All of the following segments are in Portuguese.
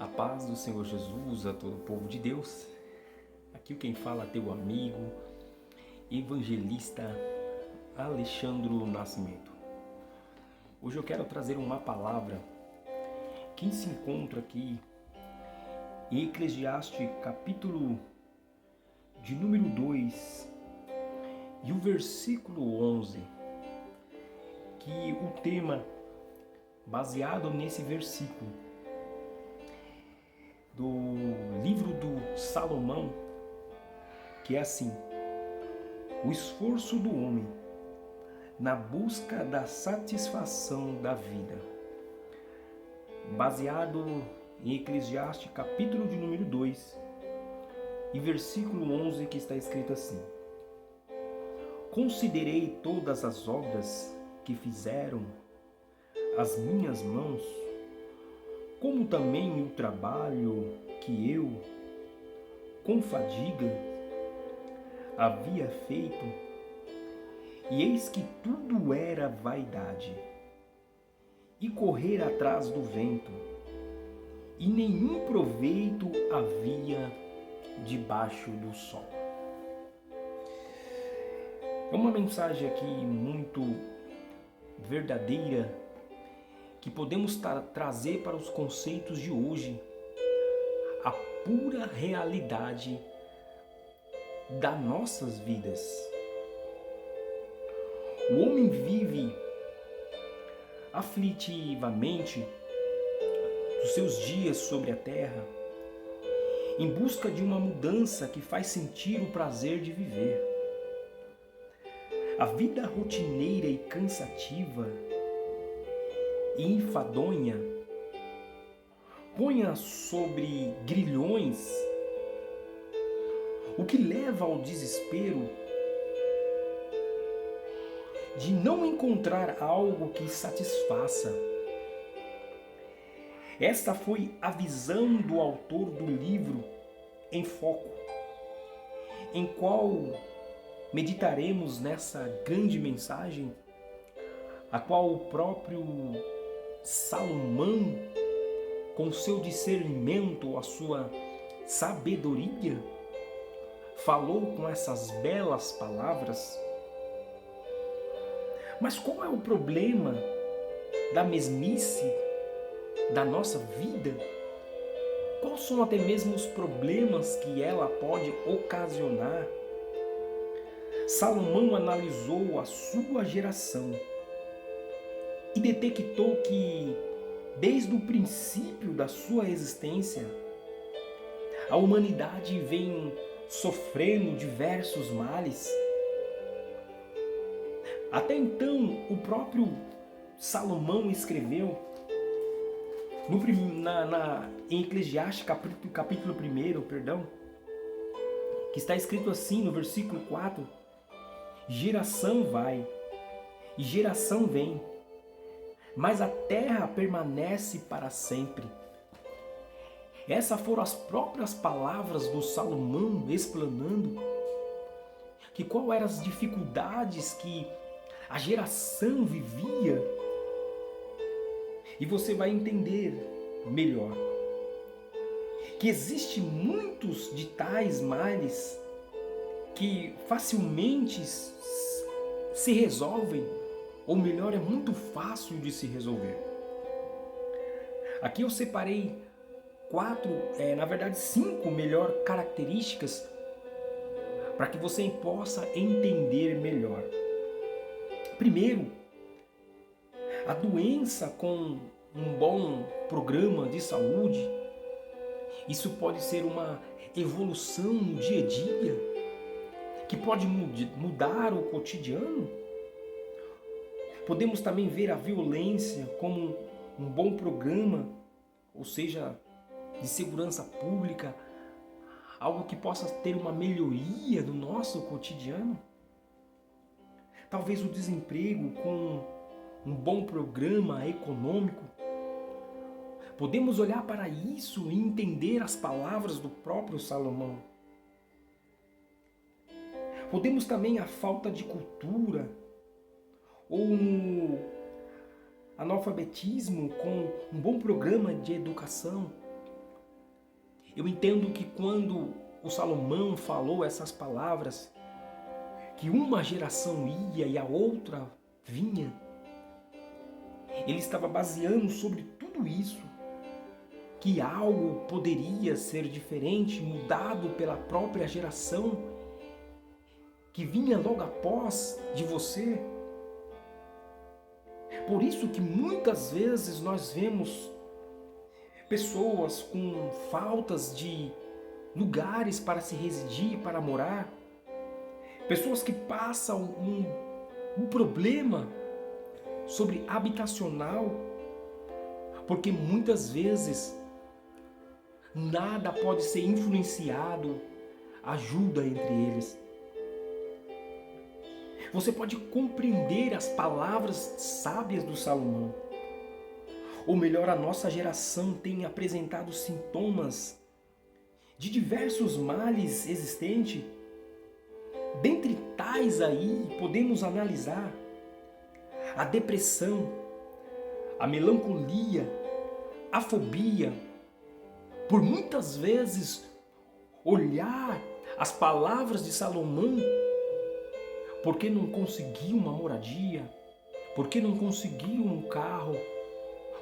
A paz do Senhor Jesus a todo o povo de Deus. Aqui quem fala é teu amigo, evangelista Alexandre Nascimento. Hoje eu quero trazer uma palavra que se encontra aqui em Eclesiastes capítulo de número 2 e o versículo 11, que o tema baseado nesse versículo do livro do Salomão, que é assim: o esforço do homem na busca da satisfação da vida. Baseado em Eclesiastes capítulo de número 2 e versículo 11, que está escrito assim: considerei todas as obras que fizeram as minhas mãos, como também o trabalho que eu, com fadiga, havia feito, e eis que tudo era vaidade, e correr atrás do vento, e nenhum proveito havia debaixo do sol. É uma mensagem aqui muito verdadeira, que podemos trazer para os conceitos de hoje, a pura realidade das nossas vidas. O homem vive aflitivamente os seus dias sobre a terra, em busca de uma mudança que faz sentir o prazer de viver. A vida rotineira e cansativa e enfadonha ponha sobre grilhões, o que leva ao desespero de não encontrar algo que satisfaça. Esta foi a visão do autor do livro Em Foco, em qual meditaremos nessa grande mensagem, a qual o próprio Salomão, com seu discernimento, a sua sabedoria, falou com essas belas palavras. Mas qual é o problema da mesmice da nossa vida? Quais são até mesmo os problemas que ela pode ocasionar? Salomão analisou a sua geração e detectou que, desde o princípio da sua existência, a humanidade vem sofrendo diversos males. Até então, o próprio Salomão escreveu em Eclesiastes capítulo 1, que está escrito assim no versículo 4: geração vai e geração vem, mas a terra permanece para sempre. Essas foram as próprias palavras do Salomão explanando que qual eram as dificuldades que a geração vivia. E você vai entender melhor que existe muitos de tais males que facilmente se resolvem, ou melhor, é muito fácil de se resolver. Aqui eu separei cinco melhor características para que você possa entender melhor. Primeiro, a doença com um bom programa de saúde, isso pode ser uma evolução no dia a dia, que pode mudar o cotidiano. Podemos também ver a violência como um bom programa, ou seja, de segurança pública, algo que possa ter uma melhoria no nosso cotidiano. Talvez o desemprego com um bom programa econômico. Podemos olhar para isso e entender as palavras do próprio Salomão. Podemos também a falta de cultura ou no analfabetismo com um bom programa de educação, Eu entendo que quando o Salomão falou essas palavras, que uma geração ia e a outra vinha, ele estava baseando sobre tudo isso, que algo poderia ser diferente, mudado pela própria geração que vinha logo após de você. Por isso que muitas vezes nós vemos pessoas com faltas de lugares para se residir, para morar, pessoas que passam um problema sobre habitacional, porque muitas vezes nada pode ser influenciado, ajuda entre eles. Você pode compreender as palavras sábias do Salomão. Ou melhor, a nossa geração tem apresentado sintomas de diversos males existentes. Dentre tais aí, podemos analisar a depressão, a melancolia, a fobia. Por muitas vezes, olhar as palavras de Salomão, porque não conseguiu uma moradia, porque não conseguiu um carro,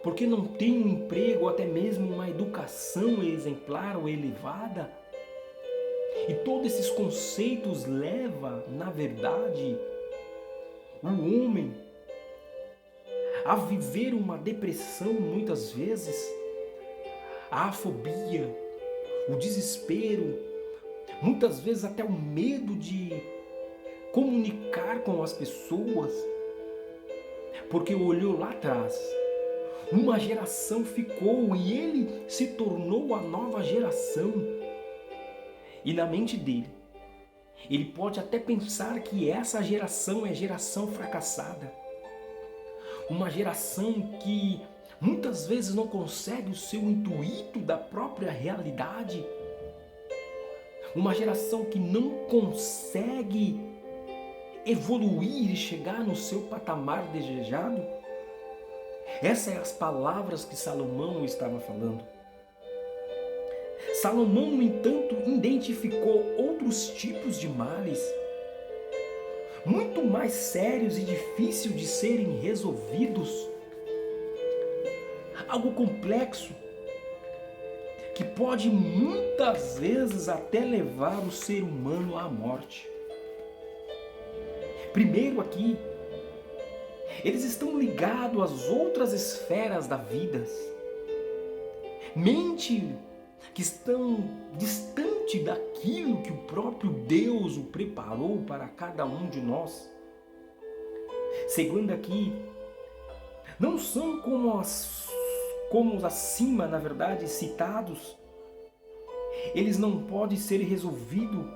porque não tem um emprego, ou até mesmo uma educação exemplar ou elevada. E todos esses conceitos levam, na verdade, o homem a viver uma depressão muitas vezes, a fobia, o desespero, muitas vezes até o medo de comunicar com as pessoas, porque olhou lá atrás, uma geração ficou e ele se tornou a nova geração. E na mente dele, ele pode até pensar que essa geração é geração fracassada, uma geração que muitas vezes não consegue o seu intuito da própria realidade, uma geração que não consegue evoluir e chegar no seu patamar desejado. Essas são as palavras que Salomão estava falando. Salomão, no entanto, identificou outros tipos de males, muito mais sérios e difíceis de serem resolvidos. Algo complexo, que pode muitas vezes até levar o ser humano à morte. Primeiro aqui, eles estão ligados às outras esferas da vida. Mente que estão distante daquilo que o próprio Deus o preparou para cada um de nós. Segundo aqui, não são como os acima, na verdade, citados. Eles não podem ser resolvidos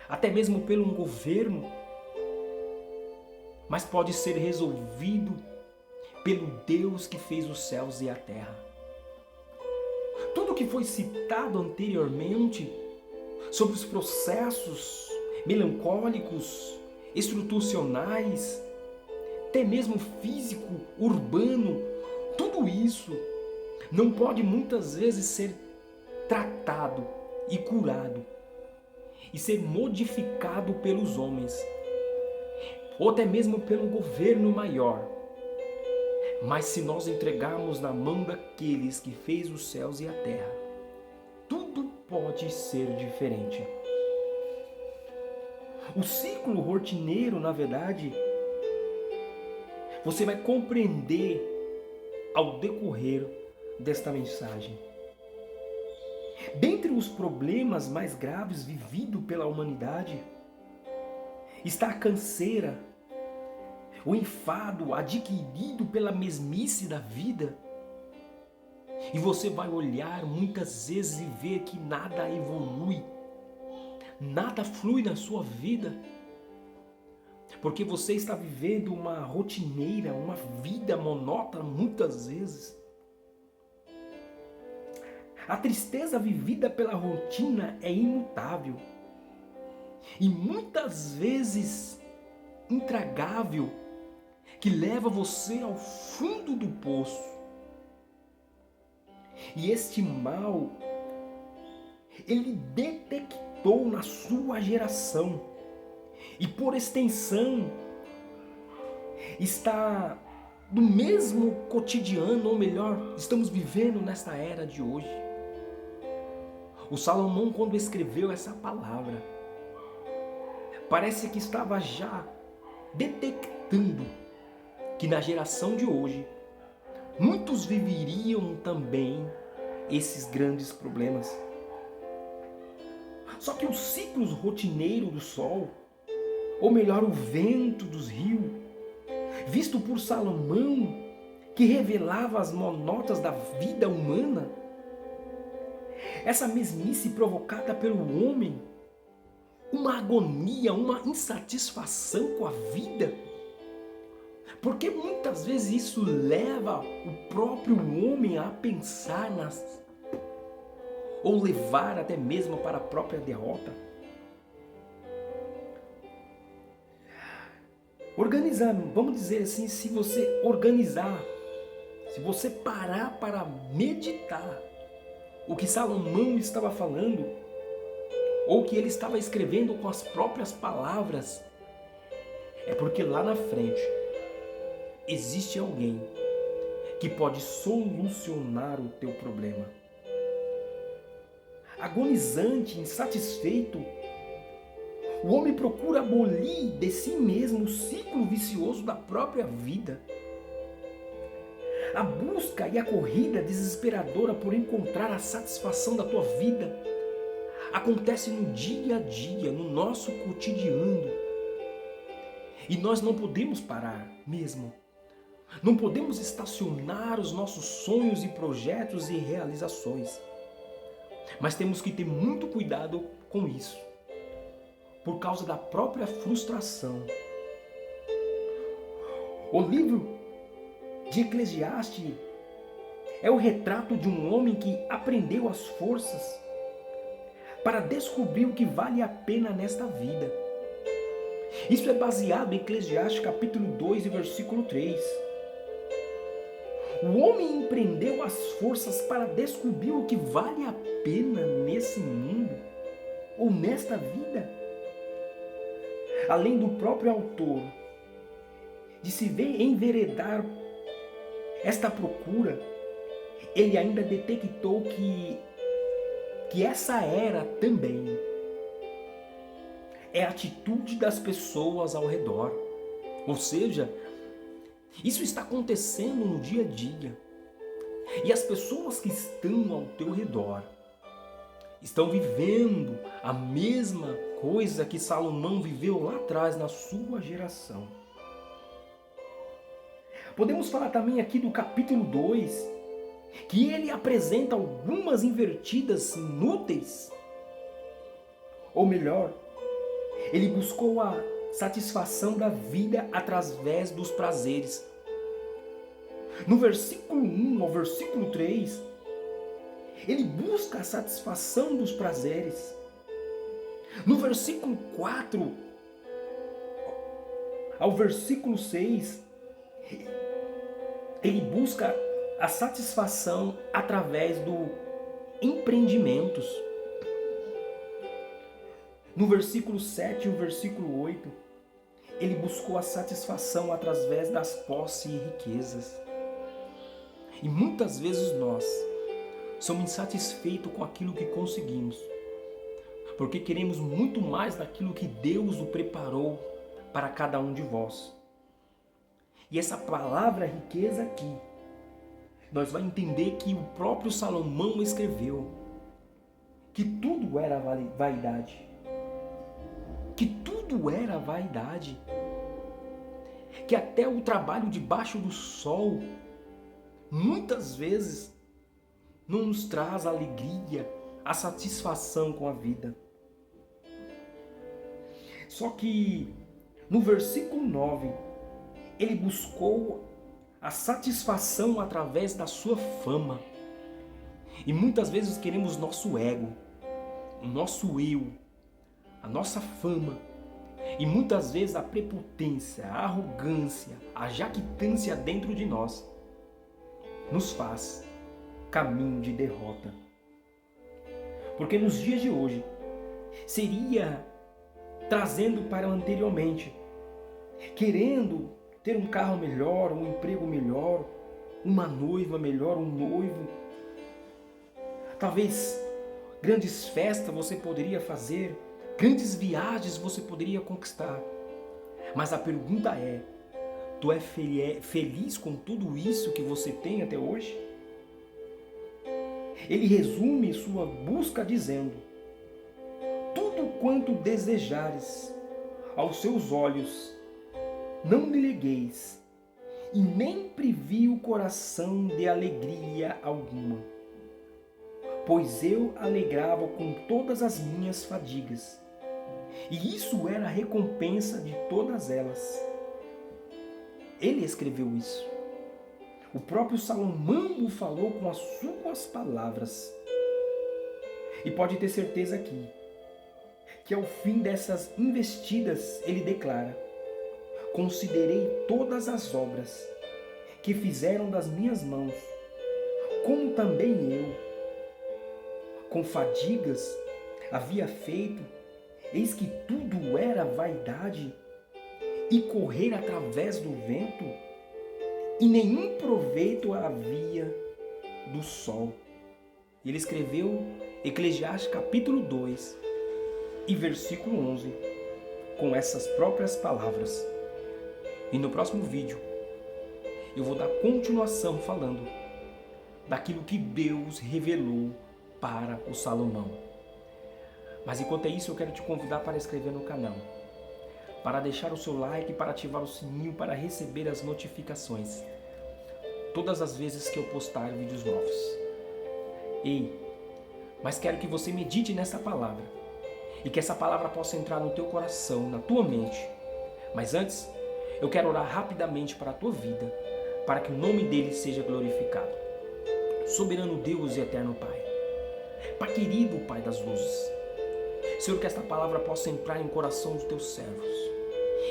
até mesmo pelo um governo, mas pode ser resolvido pelo Deus que fez os céus e a terra. Tudo que foi citado anteriormente sobre os processos melancólicos, estruturais, até mesmo físico, urbano, tudo isso não pode muitas vezes ser tratado e curado e ser modificado pelos homens, ou até mesmo pelo governo maior. Mas se nós entregarmos na mão daqueles que fez os céus e a terra, tudo pode ser diferente. O ciclo rotineiro, na verdade, você vai compreender ao decorrer desta mensagem. Dentre os problemas mais graves vividos pela humanidade, está a canseira, o enfado adquirido pela mesmice da vida. E você vai olhar muitas vezes e ver que nada evolui, nada flui na sua vida, porque você está vivendo uma rotineira, uma vida monótona muitas vezes. A tristeza vivida pela rotina é imutável e muitas vezes intragável, que leva você ao fundo do poço. E este mal ele detectou na sua geração, e por extensão, está no mesmo cotidiano, ou melhor, estamos vivendo nesta era de hoje. O Salomão, quando escreveu essa palavra, parece que estava já detectando que na geração de hoje, muitos viveriam também esses grandes problemas. Só que os ciclos rotineiros do sol, ou melhor, o vento dos rios, visto por Salomão, que revelava as monotas da vida humana, essa mesmice provocada pelo homem, uma agonia, uma insatisfação com a vida, porque muitas vezes isso leva o próprio homem a pensar ou levar até mesmo para a própria derrota. Organizar, vamos dizer assim, se você organizar, se você parar para meditar o que Salomão estava falando, ou que ele estava escrevendo com as próprias palavras, é porque lá na frente existe alguém que pode solucionar o teu problema. Agonizante, insatisfeito, o homem procura abolir de si mesmo o ciclo vicioso da própria vida. A busca e a corrida desesperadora por encontrar a satisfação da tua vida acontece no dia a dia, no nosso cotidiano. E nós não podemos parar mesmo. Não podemos estacionar os nossos sonhos e projetos e realizações. Mas temos que ter muito cuidado com isso, por causa da própria frustração. O livro de Eclesiastes é o retrato de um homem que aprendeu as forças para descobrir o que vale a pena nesta vida. Isso é baseado em Eclesiastes capítulo 2 e versículo 3. O homem empreendeu as forças para descobrir o que vale a pena nesse mundo ou nesta vida. Além do próprio autor de se ver enveredar esta procura, ele ainda detectou que essa era também é a atitude das pessoas ao redor. Ou seja, isso está acontecendo no dia a dia. E as pessoas que estão ao teu redor estão vivendo a mesma coisa que Salomão viveu lá atrás na sua geração. Podemos falar também aqui do capítulo 2, que ele apresenta algumas invertidas inúteis. Ou melhor, ele buscou a satisfação da vida através dos prazeres. No versículo 1 ao versículo 3, ele busca a satisfação dos prazeres. No versículo 4 ao versículo 6, ele busca a satisfação através do empreendimentos. No versículo 7 e o versículo 8, ele buscou a satisfação através das posses e riquezas. E muitas vezes nós somos insatisfeitos com aquilo que conseguimos, porque queremos muito mais daquilo que Deus o preparou para cada um de vós. E essa palavra riqueza aqui, nós vamos entender que o próprio Salomão escreveu que tudo era vaidade. Que tudo era vaidade. Que até o trabalho debaixo do sol, muitas vezes, não nos traz a alegria, a satisfação com a vida. Só que no versículo 9, ele buscou a satisfação através da sua fama. E muitas vezes queremos nosso ego, o nosso eu, a nossa fama. E muitas vezes a prepotência, a arrogância, a jactância dentro de nós nos faz caminho de derrota. Porque nos dias de hoje, seria trazendo para anteriormente, querendo ter um carro melhor, um emprego melhor, uma noiva melhor, um noivo. Talvez grandes festas você poderia fazer, grandes viagens você poderia conquistar. Mas a pergunta é, tu é feliz com tudo isso que você tem até hoje? Ele resume sua busca dizendo: tudo quanto desejares aos seus olhos, não me negueis, e nem privi o coração de alegria alguma, pois eu alegrava com todas as minhas fadigas, e isso era a recompensa de todas elas. Ele escreveu isso. O próprio Salomão o falou com as suas palavras. E pode ter certeza aqui, que ao fim dessas investidas, ele declara: considerei todas as obras que fizeram das minhas mãos, como também eu, com fadigas, havia feito, eis que tudo era vaidade e correr através do vento, e nenhum proveito havia do sol. Ele escreveu Eclesiastes capítulo 2 e versículo 11 com essas próprias palavras. E no próximo vídeo eu vou dar continuação falando daquilo que Deus revelou para o Salomão. Mas enquanto isso, eu quero te convidar para inscrever no canal, para deixar o seu like, para ativar o sininho, para receber as notificações todas as vezes que eu postar vídeos novos. Ei, mas quero que você medite nessa palavra e que essa palavra possa entrar no teu coração, na tua mente. Mas antes, eu quero orar rapidamente para a tua vida, para que o nome dele seja glorificado. Soberano Deus e eterno Pai, Pai querido, Pai das luzes, Senhor, que esta palavra possa entrar em coração dos teus servos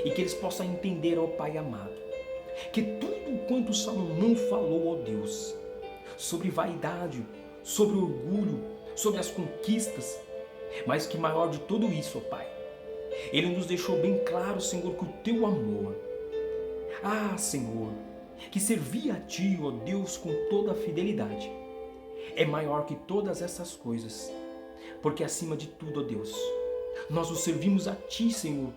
e que eles possam entender, ó Pai amado, que tudo quanto Salomão falou, ó Deus, sobre vaidade, sobre orgulho, sobre as conquistas, mas que maior de tudo isso, ó Pai, ele nos deixou bem claro, Senhor, que o teu amor, Senhor, que servia a Ti, ó Deus, com toda a fidelidade, é maior que todas essas coisas, porque acima de tudo, ó Deus, nós o servimos a Ti, Senhor,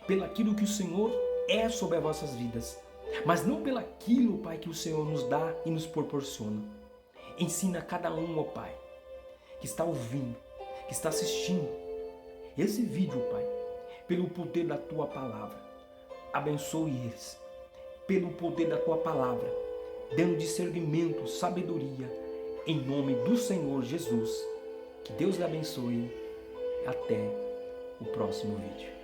pelaquilo que o Senhor é sobre as nossas vidas, mas não pelaquilo, Pai, que o Senhor nos dá e nos proporciona. Ensina a cada um, ó Pai, que está ouvindo, que está assistindo esse vídeo, Pai, pelo poder da Tua palavra. Abençoe eles, pelo poder da Tua palavra, dando discernimento, sabedoria, em nome do Senhor Jesus. Que Deus lhe abençoe. Até o próximo vídeo.